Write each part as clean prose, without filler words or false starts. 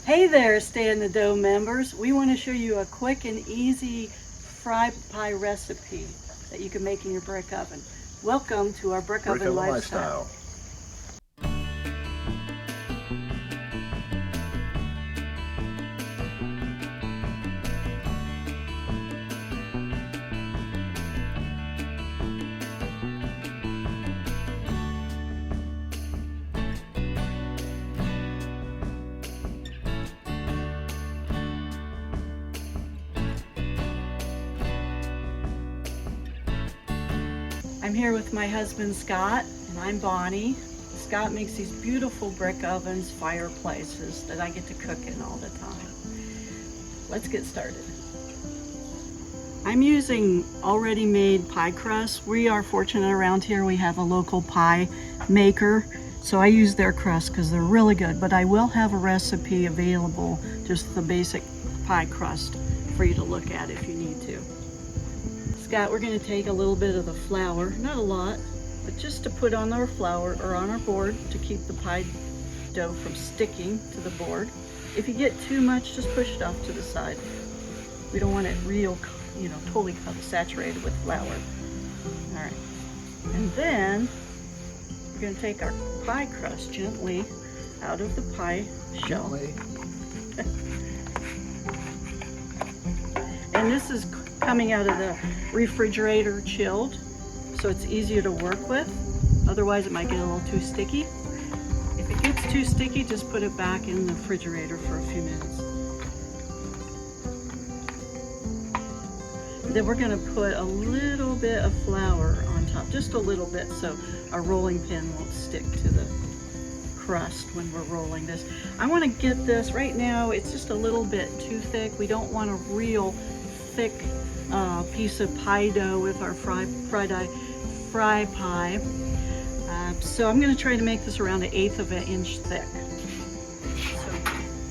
Hey there, Stay in the Dough members. We want to show you a quick and easy fry pie recipe that you can make in your brick oven. Welcome to our brick oven lifestyle. I'm here with my husband Scott, and I'm Bonnie. Scott makes these beautiful brick ovens, fireplaces that I get to cook in all the time. Let's get started. I'm using already made pie crust. We are fortunate around here, we have a local pie maker, so I use their crust because they're really good, but I will have a recipe available, just the basic pie crust for you to look at if you need to. Scott, we're going to take a little bit of the flour, not a lot, but just to put on our flour or on our board to keep the pie dough from sticking to the board. If you get too much, just push it off to the side. We don't want it real, totally saturated with flour. All right. And then we're going to take our pie crust gently out of the pie shell. And this is coming out of the refrigerator chilled, so it's easier to work with. Otherwise it might get a little too sticky. If it gets too sticky, just put it back in the refrigerator for a few minutes. Then we're going to put a little bit of flour on top, just a little bit, so our rolling pin won't stick to the crust when we're rolling this. I want to get this, right now it's just a little bit too thick. We don't want a real thick piece of pie dough with our fry pie. So I'm going to try to make this around 1/8 of an inch thick. So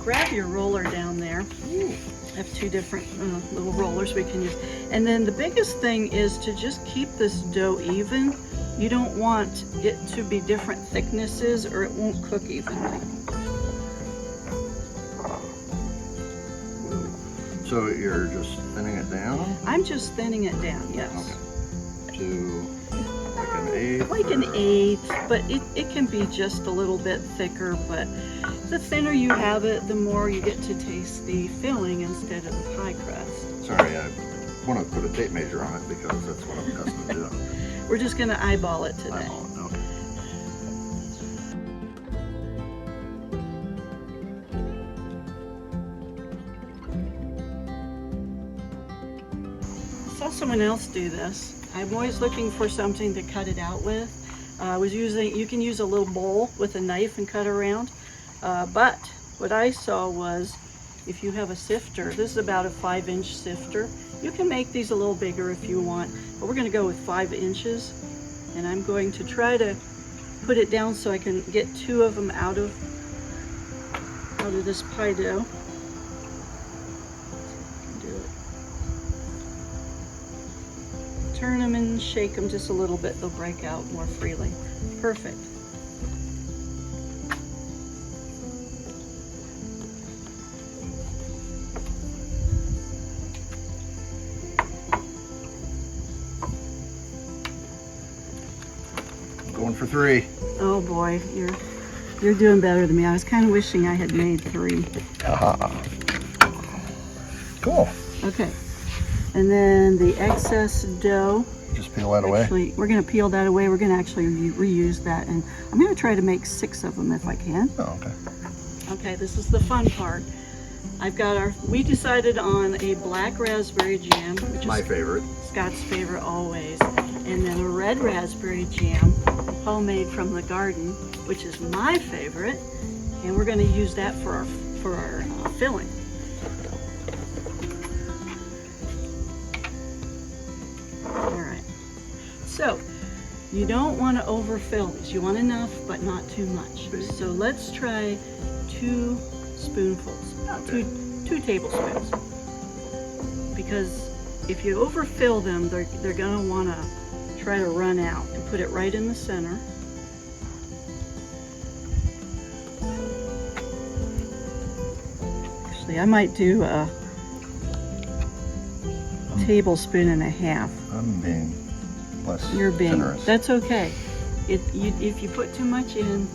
grab your roller down there. I have two different little rollers we can use. And then the biggest thing is to just keep this dough even. You don't want it to be different thicknesses or it won't cook evenly. So you're just thinning it down? I'm just thinning it down, yes. Okay. To like an 1/8? Like an 1/8, but it can be just a little bit thicker, but the thinner you have it, the more you get to taste the filling instead of the pie crust. Sorry, I want to put a tape measure on it because that's what I'm accustomed to doing. We're just going to eyeball it today. Eyeball it, okay. I saw someone else do this. I'm always looking for something to cut it out with. You can use a little bowl with a knife and cut around. But what I saw was, if you have a sifter, this is about a 5-inch sifter. You can make these a little bigger if you want, but we're going to go with 5 inches. And I'm going to try to put it down so I can get 2 of them out of this pie dough. Turn them and shake them just a little bit. They'll break out more freely. Perfect. Going for 3. Oh boy, you're doing better than me. I was kind of wishing I had made 3. Cool. Okay. And then the excess dough. Just peel that away. Actually, we're going to peel that away. We're going to actually reuse that. And I'm going to try to make 6 of them if I can. Oh, okay. Okay, this is the fun part. We decided on a black raspberry jam, which My is favorite. Scott's favorite always. And then a red raspberry jam, homemade from the garden, which is my favorite. And we're going to use that for our filling. So, you don't want to overfill these. You want enough, but not too much. So let's try 2 spoonfuls, Okay. 2 tablespoons. Because if you overfill them, they're going to want to try to run out. And put it right in the center. actually. I might do a tablespoon and a half. I'm being less You're being generous. That's okay. If you put too much in,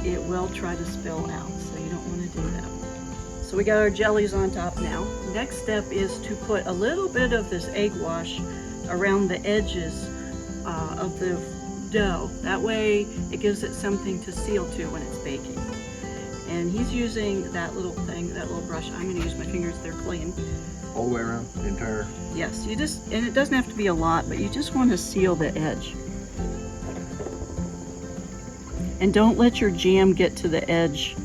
it will try to spill out, so you don't want to do that. So we got our jellies on top now. Next step is to put a little bit of this egg wash around the edges of the dough. That way it gives it something to seal to when it's baking. And he's using that little thing, that little brush. I'm going to use my fingers, they're clean. All the way around the entire. Yes, and it doesn't have to be a lot, but you just want to seal the edge. And don't let your jam get to the edge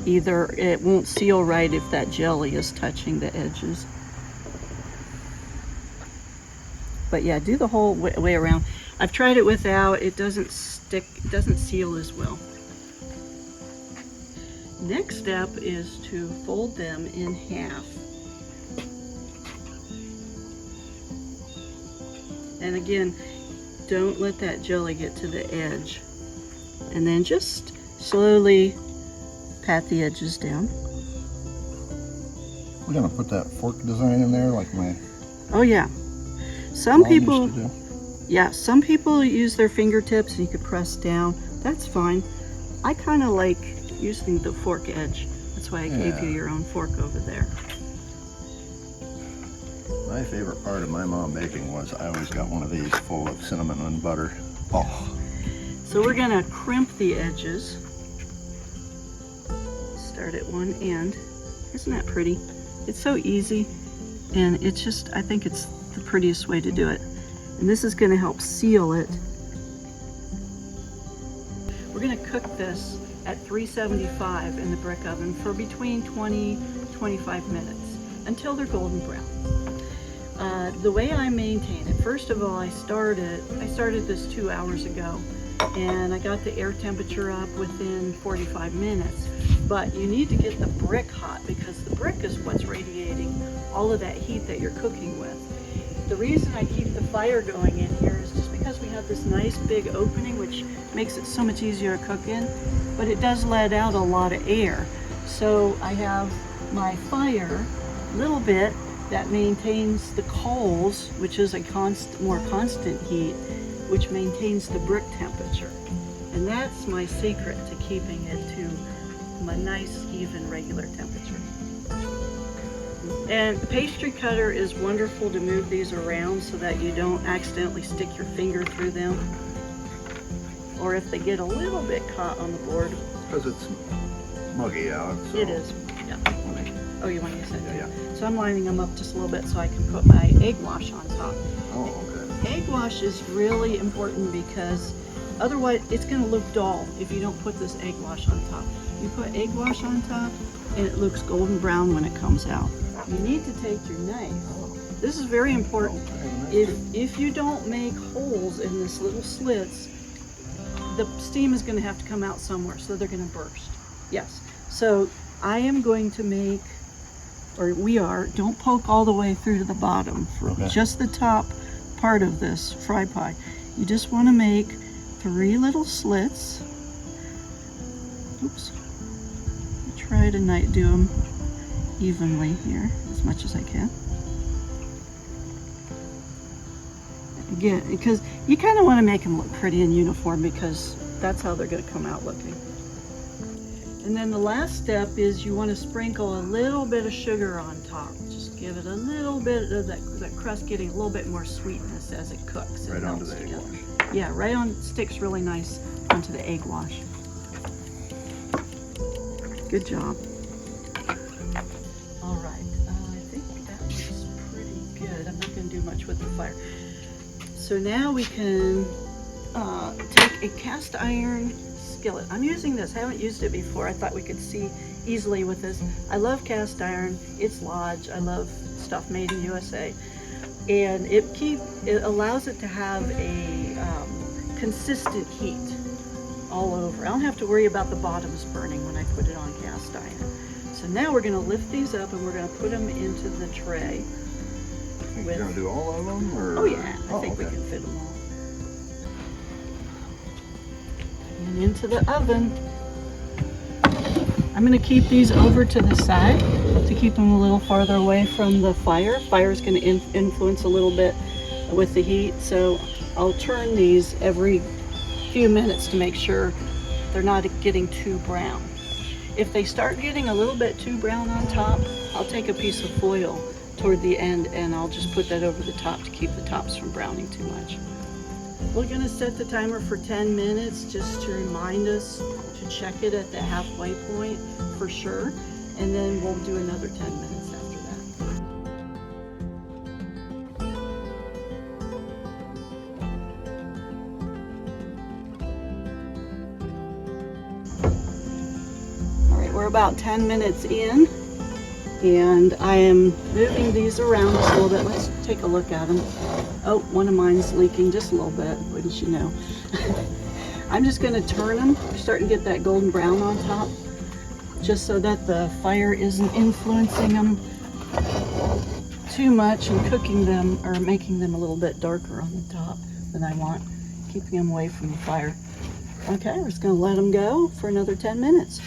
either. It won't seal right if that jelly is touching the edges. But yeah, do the whole way around. I've tried it without, it doesn't stick, it doesn't seal as well. Next step is to fold them in half. And again, don't let that jelly get to the edge. And then just slowly pat the edges down. We're gonna put that fork design in there like my Oh yeah. Some mom used people, to do. yeah, some people use their fingertips and you could press down. That's fine. I kind of like using the fork edge. That's why I gave you your own fork over there. My favorite part of my mom baking was I always got one of these full of cinnamon and butter. Oh. So we're gonna crimp the edges. Start at one end. Isn't that pretty? It's so easy, and it's just, I think it's the prettiest way to do it. And this is gonna help seal it. We're gonna cook this at 375 in the brick oven for between 20-25 minutes until they're golden brown. The way I maintain it, first of all, I started this 2 hours ago, and I got the air temperature up within 45 minutes. But you need to get the brick hot because the brick is what's radiating all of that heat that you're cooking with. The reason I keep the fire going in here is just because we have this nice big opening which makes it so much easier to cook in, but it does let out a lot of air. So I have my fire, a little bit, that maintains the coals, which is a more constant heat, which maintains the brick temperature. And that's my secret to keeping it to a nice, even, regular temperature. And the pastry cutter is wonderful to move these around so that you don't accidentally stick your finger through them. Or if they get a little bit caught on the board. Because it's muggy out. So. It is, yeah. Oh, you want to use that? Yeah. So I'm lining them up just a little bit so I can put my egg wash on top. Oh, okay. Egg wash is really important because otherwise it's going to look dull if you don't put this egg wash on top. You put egg wash on top and it looks golden brown when it comes out. You need to take your knife. This is very important. If you don't make holes in this little slits, the steam is going to have to come out somewhere, so they're going to burst. Yes. So I am going to make, or we are, don't poke all the way through to the bottom for just the top part of this fry pie. You just want to make 3 little slits. Oops. Try to do them evenly here as much as I can. Again, because you kind of want to make them look pretty and uniform because that's how they're going to come out looking. And then the last step is you want to sprinkle a little bit of sugar on top. Just give it a little bit of that crust getting a little bit more sweetness as it cooks. Right onto the egg wash. Yeah, right on, sticks really nice onto the egg wash. Good job. All right, I think that looks pretty good. I'm not going to do much with the fire. So now we can take a cast iron skillet. I'm using this. I haven't used it before. I thought we could see easily with this. I love cast iron. It's Lodge. I love stuff made in USA. And it allows it to have a consistent heat all over. I don't have to worry about the bottoms burning when I put it on cast iron. So now we're going to lift these up and we're going to put them into the tray. You're going to do all of them? Or? Oh yeah, I think we can fit them all. And into the oven. I'm going to keep these over to the side to keep them a little farther away from the fire. Fire is going to influence a little bit with the heat, so I'll turn these every few minutes to make sure they're not getting too brown. If they start getting a little bit too brown on top, I'll take a piece of foil toward the end and I'll just put that over the top to keep the tops from browning too much. We're going to set the timer for 10 minutes just to remind us to check it at the halfway point for sure, and then we'll do another 10 minutes after that. All right, we're about 10 minutes in, and I am moving these around just a little bit. Let's take a look at them. Oh, one of mine's leaking just a little bit, wouldn't you know? I'm just going to turn them, starting to get that golden brown on top, just so that the fire isn't influencing them too much and cooking them or making them a little bit darker on the top than I want, keeping them away from the fire. Okay, we're just going to let them go for another 10 minutes.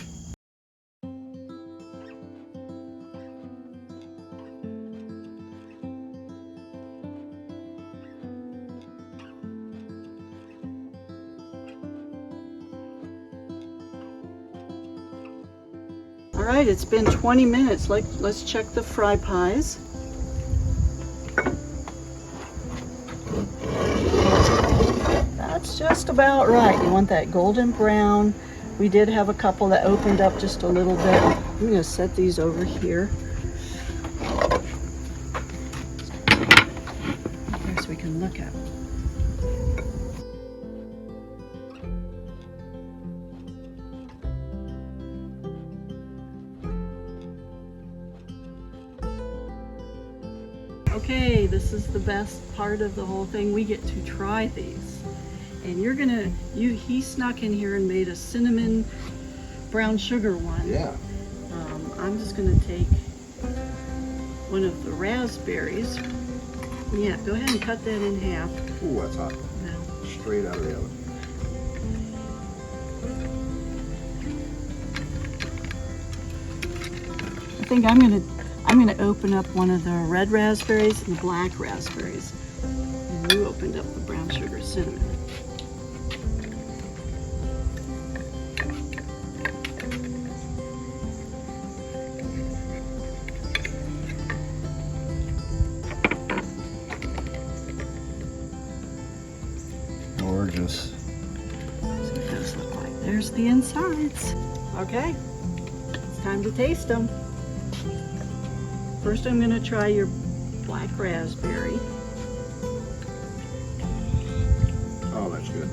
All right, it's been 20 minutes. Let's check the fry pies. That's just about right. You want that golden brown. We did have a couple that opened up just a little bit. I'm going to set these over here. So we can look at them. Okay, this is the best part of the whole thing. We get to try these. And he snuck in here and made a cinnamon brown sugar one. Yeah. I'm just gonna take one of the raspberries. Yeah, go ahead and cut that in half. Ooh, that's hot. No. Straight out of the oven. I think I'm gonna open up one of the red raspberries and the black raspberries. And you opened up the brown sugar cinnamon. Gorgeous. So it does look like. There's the insides. Okay, it's time to taste them. First I'm going to try your black raspberry. Oh, that's good.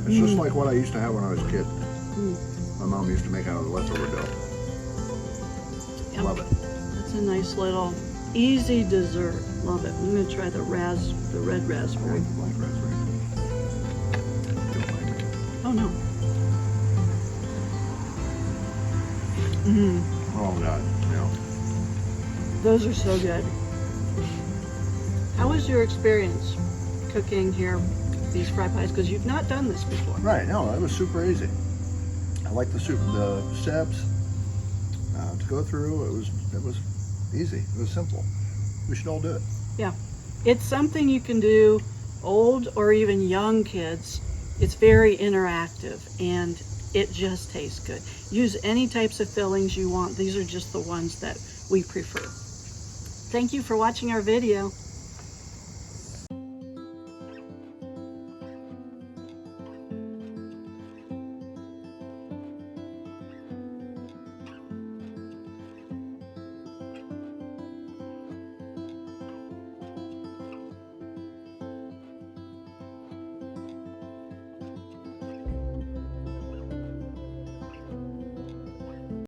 It's just like what I used to have when I was a kid. My mom used to make out of the leftover dough. Yep. Love it. That's a nice little easy dessert. Love it. I'm going to try the red I raspberry. like the black raspberry. You don't like it? Oh no. Oh God, no. Those are so good. How was your experience cooking here, these fry pies? Because you've not done this before. Right, no, that was super easy. I like the steps to go through. It was easy. It was simple. We should all do it. Yeah, it's something you can do, old or even young kids. It's very interactive and it just tastes good. Use any types of fillings you want. These are just the ones that we prefer. Thank you for watching our video.